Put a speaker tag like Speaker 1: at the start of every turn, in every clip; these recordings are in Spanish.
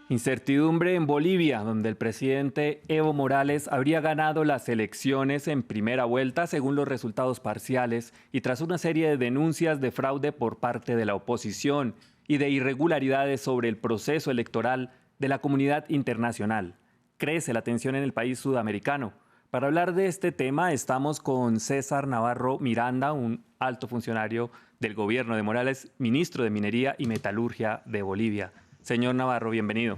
Speaker 1: Incertidumbre en Bolivia, donde el presidente Evo Morales habría ganado las elecciones en primera vuelta según los resultados parciales y tras una serie de denuncias de fraude por parte de la oposición y de irregularidades sobre el proceso electoral de la comunidad internacional. Crece la tensión en el país sudamericano. Para hablar de este tema estamos con César Navarro Miranda, un alto funcionario del gobierno de Morales, ministro de Minería y Metalurgia de Bolivia. Señor Navarro, bienvenido.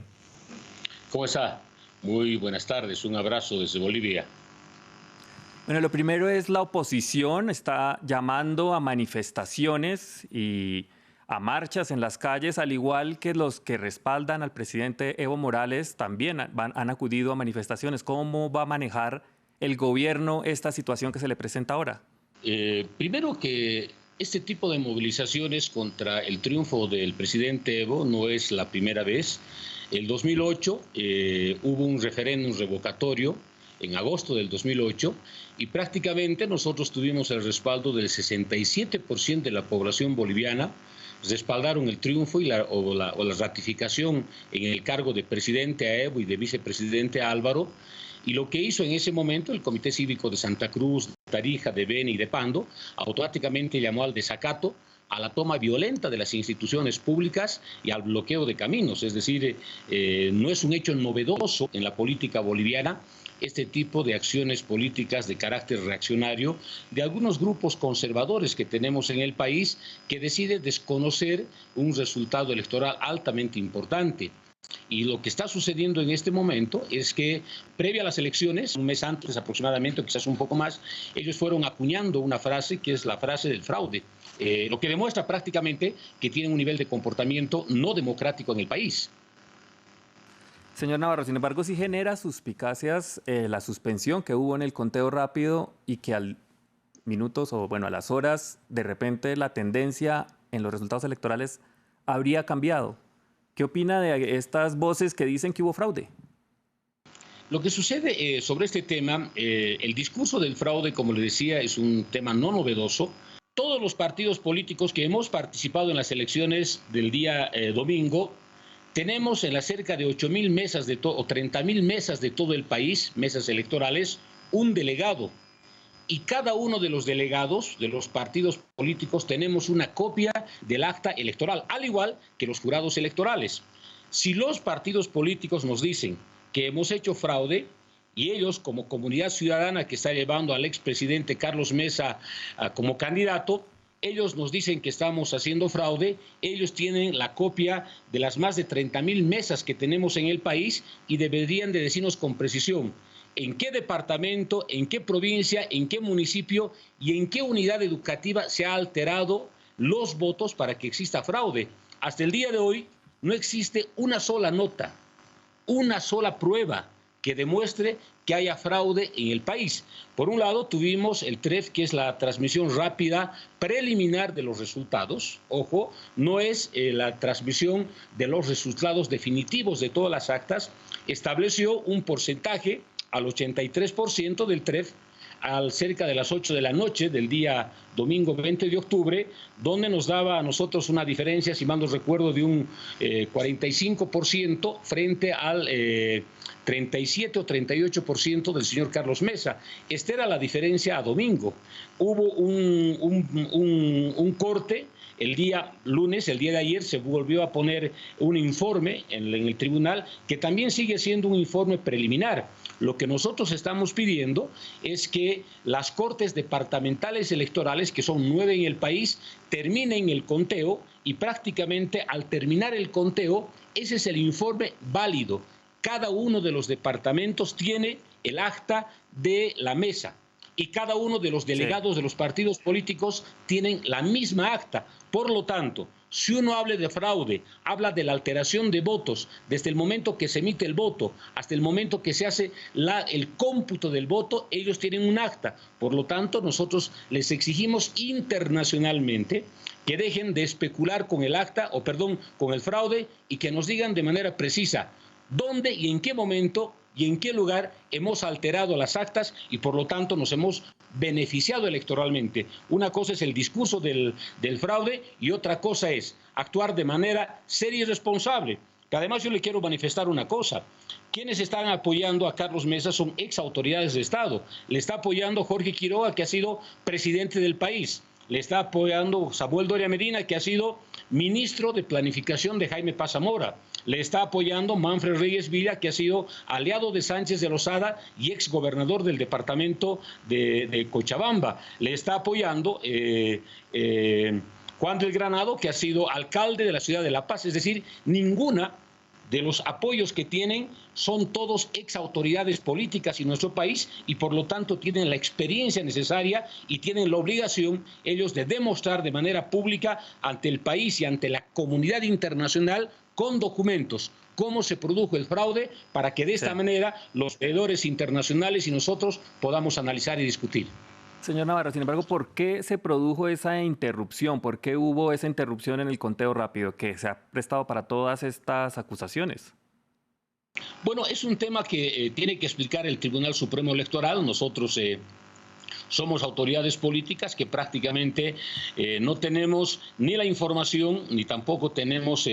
Speaker 2: ¿Cómo está? Muy buenas tardes, un abrazo desde Bolivia.
Speaker 1: Bueno, lo primero es la oposición está llamando a manifestaciones y a marchas en las calles, al igual que los que respaldan al presidente Evo Morales también han acudido a manifestaciones. ¿Cómo va a manejar el gobierno esta situación que se le presenta ahora?
Speaker 2: Primero que este tipo de movilizaciones contra el triunfo del presidente Evo no es la primera vez. El 2008 hubo un referéndum revocatorio en agosto del 2008 y prácticamente nosotros tuvimos el respaldo del 67% de la población boliviana. Respaldaron el triunfo o la ratificación en el cargo de presidente a Evo y de vicepresidente a Álvaro. Y lo que hizo en ese momento el Comité Cívico de Santa Cruz, de Tarija, de Beni y de Pando, automáticamente llamó al desacato, a la toma violenta de las instituciones públicas y al bloqueo de caminos. Es decir, no es un hecho novedoso en la política boliviana este tipo de acciones políticas de carácter reaccionario de algunos grupos conservadores que tenemos en el país que deciden desconocer un resultado electoral altamente importante. Y lo que está sucediendo en este momento es que, previa a las elecciones, un mes antes aproximadamente, o quizás un poco más, ellos fueron acuñando una frase que es la frase del fraude, lo que demuestra prácticamente que tienen un nivel de comportamiento no democrático en el país.
Speaker 1: Señor Navarro, sin embargo, sí genera suspicacias la suspensión que hubo en el conteo rápido y que al minutos o bueno, a las horas, de repente la tendencia en los resultados electorales habría cambiado. ¿Qué opina de estas voces que dicen que hubo fraude?
Speaker 2: Lo que sucede sobre este tema, el discurso del fraude, como le decía, es un tema no novedoso. Todos los partidos políticos que hemos participado en las elecciones del día domingo, tenemos en las cerca de 8.000 mesas o 30.000 mesas de todo el país, mesas electorales, un delegado. Y cada uno de los delegados de los partidos políticos tenemos una copia del acta electoral, al igual que los jurados electorales. Si los partidos políticos nos dicen que hemos hecho fraude, y ellos como comunidad ciudadana que está llevando al expresidente Carlos Mesa como candidato, ellos nos dicen que estamos haciendo fraude, ellos tienen la copia de las más de 30.000 mesas que tenemos en el país y deberían de decirnos con precisión en qué departamento, en qué provincia, en qué municipio y en qué unidad educativa se ha alterado los votos para que exista fraude. Hasta el día de hoy no existe una sola nota, una sola prueba que demuestre que haya fraude en el país. Por un lado, tuvimos el TREF, que es la transmisión rápida preliminar de los resultados. Ojo, no es la transmisión de los resultados definitivos de todas las actas. Estableció un porcentaje al 83% del TREF al cerca de las 8 de la noche del día domingo 20 de octubre, donde nos daba a nosotros una diferencia, si mal no recuerdo, de un 45% frente al 37 o 38% del señor Carlos Mesa. Esta era la diferencia a domingo. Hubo un corte. El día lunes, el día de ayer, se volvió a poner un informe en el tribunal que también sigue siendo un informe preliminar. Lo que nosotros estamos pidiendo es que las cortes departamentales electorales, que son 9 en el país, terminen el conteo y prácticamente al terminar el conteo, ese es el informe válido. Cada uno de los departamentos tiene el acta de la mesa y cada uno de los delegados de los partidos políticos tienen la misma acta. Por lo tanto, si uno habla de fraude, habla de la alteración de votos, desde el momento que se emite el voto hasta el momento que se hace el cómputo del voto, ellos tienen un acta. Por lo tanto, nosotros les exigimos internacionalmente que dejen de especular con el acta, o perdón, con el fraude, y que nos digan de manera precisa dónde y en qué momento y en qué lugar hemos alterado las actas y por lo tanto nos hemos beneficiado electoralmente. Una cosa es el discurso del fraude y otra cosa es actuar de manera seria y responsable. Que además yo le quiero manifestar una cosa. Quienes están apoyando a Carlos Mesa son ex autoridades de Estado. Le está apoyando Jorge Quiroga, que ha sido presidente del país. Le está apoyando Samuel Doria Medina, que ha sido ministro de Planificación de Jaime Paz Zamora. Le está apoyando Manfred Reyes Villa, que ha sido aliado de Sánchez de Lozada y ex gobernador del departamento de Cochabamba. Le está apoyando Juan del Granado, que ha sido alcalde de la ciudad de La Paz. Es decir, ninguna de los apoyos que tienen son todos ex autoridades políticas en nuestro país y por lo tanto tienen la experiencia necesaria y tienen la obligación ellos de demostrar de manera pública ante el país y ante la comunidad internacional con documentos cómo se produjo el fraude para que de esta manera los veedores internacionales y nosotros podamos analizar y discutir.
Speaker 1: Señor Navarro, sin embargo, ¿por qué se produjo esa interrupción? ¿Por qué hubo esa interrupción en el conteo rápido que se ha prestado para todas estas acusaciones?
Speaker 2: Bueno, es un tema que tiene que explicar el Tribunal Supremo Electoral. Nosotros somos autoridades políticas que prácticamente no tenemos ni la información ni tampoco tenemos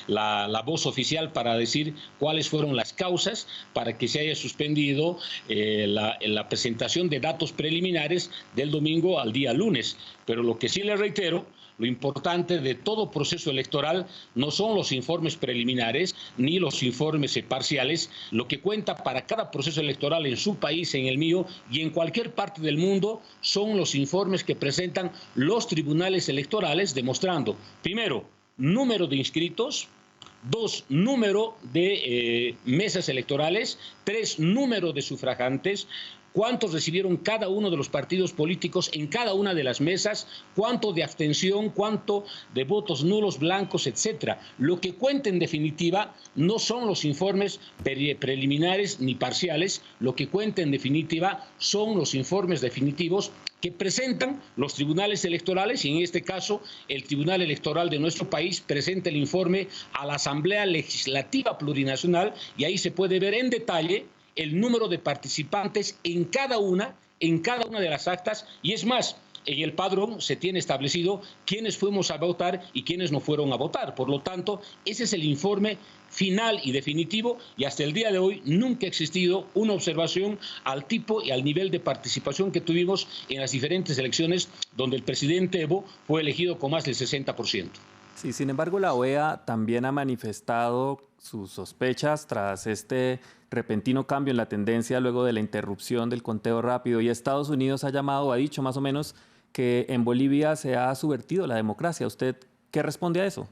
Speaker 2: la voz oficial para decir cuáles fueron las causas para que se haya suspendido la presentación de datos preliminares del domingo al día lunes. Pero lo que sí le reitero, lo importante de todo proceso electoral no son los informes preliminares ni los informes parciales. Lo que cuenta para cada proceso electoral en su país, en el mío y en cualquier parte del mundo son los informes que presentan los tribunales electorales demostrando, primero, número de inscritos, 2, número de mesas electorales, 3, número de sufragantes, cuántos recibieron cada uno de los partidos políticos en cada una de las mesas, cuánto de abstención, cuánto de votos nulos, blancos, etcétera. Lo que cuenta en definitiva no son los informes preliminares ni parciales, lo que cuenta en definitiva son los informes definitivos que presentan los tribunales electorales y en este caso el Tribunal Electoral de nuestro país presenta el informe a la Asamblea Legislativa Plurinacional y ahí se puede ver en detalle el número de participantes en cada una de las actas y es más, en el padrón se tiene establecido quiénes fuimos a votar y quiénes no fueron a votar. Por lo tanto, ese es el informe final y definitivo y hasta el día de hoy nunca ha existido una observación al tipo y al nivel de participación que tuvimos en las diferentes elecciones donde el presidente Evo fue elegido con más del 60%.
Speaker 1: Sí, sin embargo, la OEA también ha manifestado sus sospechas tras este repentino cambio en la tendencia luego de la interrupción del conteo rápido y Estados Unidos ha dicho más o menos que en Bolivia se ha subvertido la democracia. ¿Usted qué responde a eso?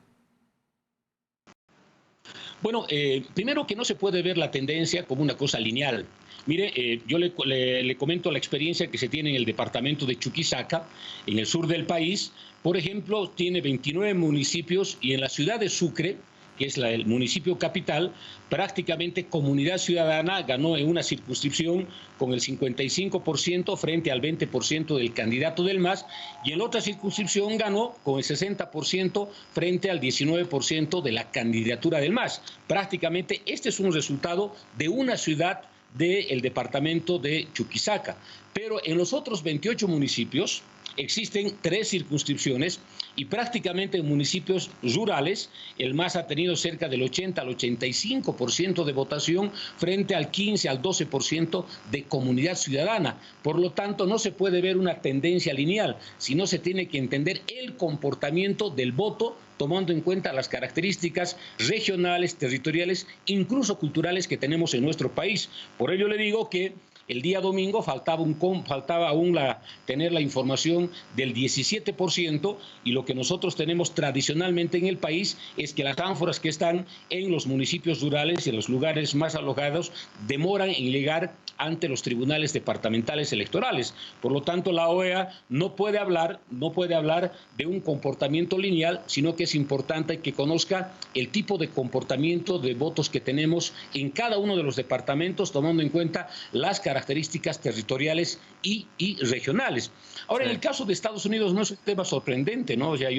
Speaker 2: Bueno, primero que no se puede ver la tendencia como una cosa lineal. Mire, yo le comento la experiencia que se tiene en el departamento de Chuquisaca, en el sur del país. Por ejemplo, tiene 29 municipios y en la ciudad de Sucre, que es el municipio capital, prácticamente Comunidad Ciudadana ganó en una circunscripción con el 55% frente al 20% del candidato del MAS y en la otra circunscripción ganó con el 60% frente al 19% de la candidatura del MAS. Prácticamente este es un resultado de una ciudad del departamento de Chuquisaca. Pero en los otros 28 municipios existen 3 circunscripciones y prácticamente en municipios rurales el MAS ha tenido cerca del 80 al 85% de votación frente al 15 al 12% de Comunidad Ciudadana. Por lo tanto, no se puede ver una tendencia lineal, sino se tiene que entender el comportamiento del voto tomando en cuenta las características regionales, territoriales, incluso culturales que tenemos en nuestro país. Por ello le digo que el día domingo faltaba aún tener la información del 17% y lo que nosotros tenemos tradicionalmente en el país es que las ánforas que están en los municipios rurales y en los lugares más alojados demoran en llegar ante los tribunales departamentales electorales. Por lo tanto, la OEA no puede hablar de un comportamiento lineal, sino que es importante que conozca el tipo de comportamiento de votos que tenemos en cada uno de los departamentos, tomando en cuenta las características características territoriales y regionales. Ahora, en el caso de Estados Unidos no es un tema sorprendente, ¿no? O sea,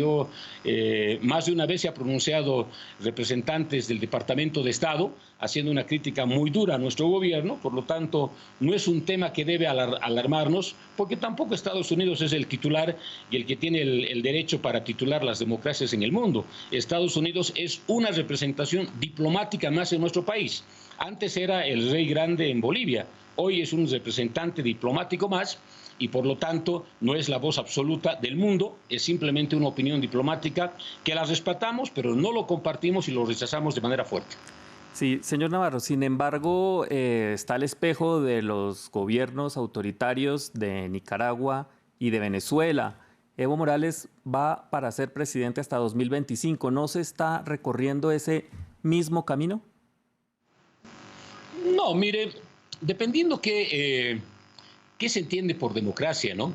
Speaker 2: más de una vez se ha pronunciado representantes del Departamento de Estado haciendo una crítica muy dura a nuestro gobierno, por lo tanto, no es un tema que debe alarmarnos, porque tampoco Estados Unidos es el titular y el que tiene el derecho para titular las democracias en el mundo. Estados Unidos es una representación diplomática más en nuestro país. Antes era el rey grande en Bolivia, hoy es un representante diplomático más y por lo tanto no es la voz absoluta del mundo, es simplemente una opinión diplomática que la respetamos, pero no lo compartimos y lo rechazamos de manera fuerte.
Speaker 1: Sí, señor Navarro, sin embargo, está al espejo de los gobiernos autoritarios de Nicaragua y de Venezuela. Evo Morales va para ser presidente hasta 2025. ¿No se está recorriendo ese mismo camino?
Speaker 2: No, mire, dependiendo qué se entiende por democracia, ¿no?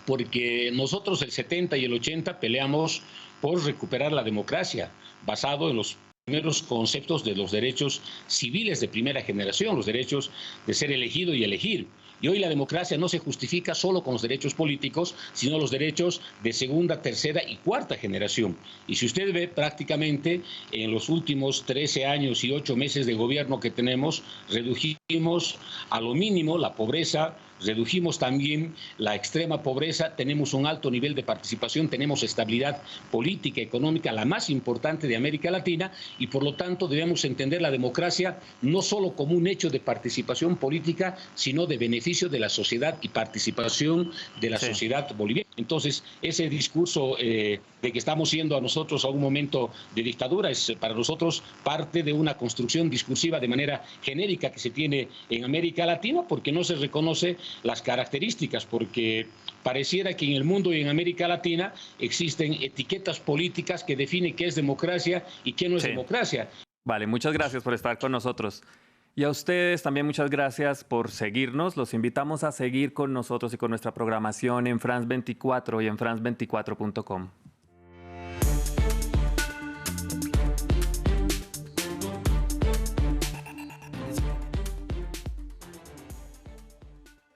Speaker 2: Porque nosotros el 70 y el 80 peleamos por recuperar la democracia, basado en los primeros conceptos de los derechos civiles de primera generación, los derechos de ser elegido y elegir. Y hoy la democracia no se justifica solo con los derechos políticos, sino los derechos de segunda, tercera y cuarta generación. Y si usted ve prácticamente en los últimos 13 años y 8 meses de gobierno que tenemos, redujimos a lo mínimo la pobreza, redujimos también la extrema pobreza, tenemos un alto nivel de participación, tenemos estabilidad política, económica, la más importante de América Latina, y por lo tanto debemos entender la democracia no solo como un hecho de participación política, sino de beneficio de la sociedad y participación de la sociedad boliviana. Entonces, ese discurso de que estamos yendo a nosotros a un momento de dictadura es para nosotros parte de una construcción discursiva de manera genérica que se tiene en América Latina, porque no se reconoce las características, porque pareciera que en el mundo y en América Latina existen etiquetas políticas que definen qué es democracia y qué no es democracia.
Speaker 1: Vale, muchas gracias por estar con nosotros. Y a ustedes también muchas gracias por seguirnos. Los invitamos a seguir con nosotros y con nuestra programación en France 24 y en france24.com.